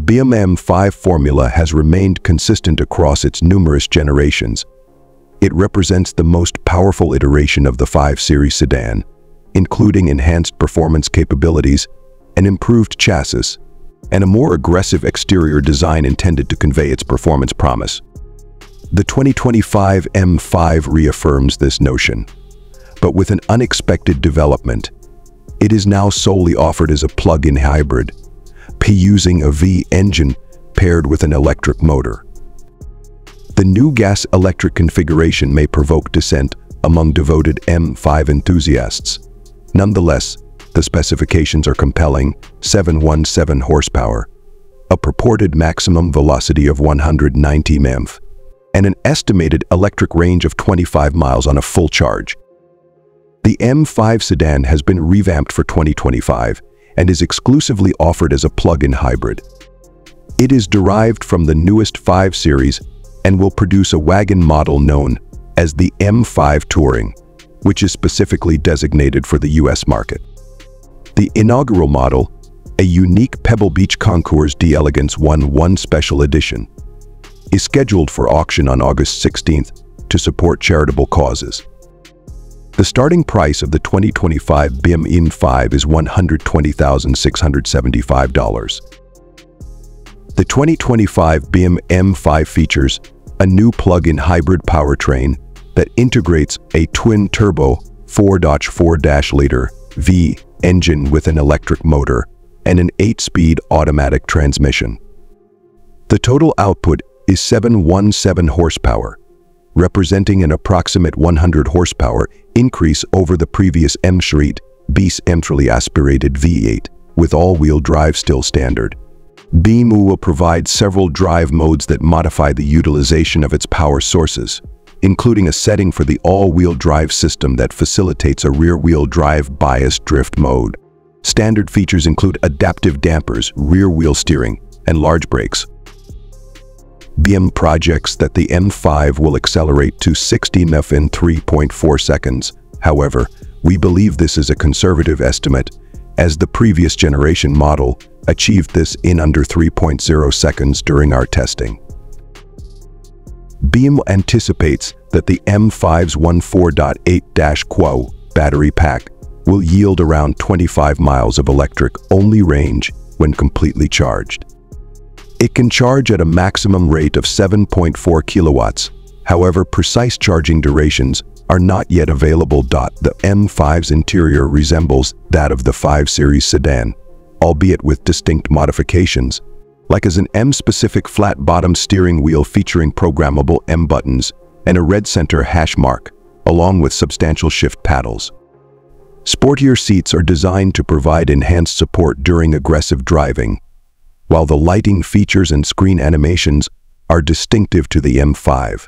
BMW M5 formula has remained consistent across its numerous generations. It represents the most powerful iteration of the 5 Series sedan, including enhanced performance capabilities, an improved chassis, and a more aggressive exterior design intended to convey its performance promise. The 2025 M5 reaffirms this notion, but with an unexpected development. It is now solely offered as a plug-in hybrid, using a V engine paired with an electric motor. The new gas-electric configuration may provoke dissent among devoted M5 enthusiasts. Nonetheless, the specifications are compelling: 717 horsepower, a purported maximum velocity of 190 mph, and an estimated electric range of 25 miles on a full charge. The M5 sedan has been revamped for 2025 and is exclusively offered as a plug-in hybrid. It is derived from the newest 5 Series and will produce a wagon model known as the M5 Touring, which is specifically designated for the US market. The inaugural model, a unique Pebble Beach Concours d'Elegance 1/1 Special Edition, is scheduled for auction on August 16th to support charitable causes. The starting price of the 2025 BMW M5 is $120,675. The 2025 BMW M5 features a new plug-in hybrid powertrain that integrates a twin-turbo 4.4-liter V engine with an electric motor and an 8-speed automatic transmission. The total output is 717 horsepower, representing an approximate 100 horsepower increase over the previous M-Street centrally aspirated V8, with all-wheel drive still standard. BMW will provide several drive modes that modify the utilization of its power sources, including a setting for the all-wheel drive system that facilitates a rear-wheel drive biased drift mode. Standard features include adaptive dampers, rear-wheel steering, and large brakes. BMW projects that the M5 will accelerate to 60 mph in 3.4 seconds. However, we believe this is a conservative estimate, as the previous generation model achieved this in under 3.0 seconds during our testing. BMW anticipates that the M5's 14.8-Qo battery pack will yield around 25 miles of electric-only range when completely charged. It can charge at a maximum rate of 7.4 kilowatts. However, precise charging durations are not yet available. The M5's interior resembles that of the 5 Series sedan, albeit with distinct modifications, like as an M-specific flat-bottom steering wheel featuring programmable M buttons and a red center hash mark, along with substantial shift paddles. Sportier seats are designed to provide enhanced support during aggressive driving, while the lighting features and screen animations are distinctive to the M5.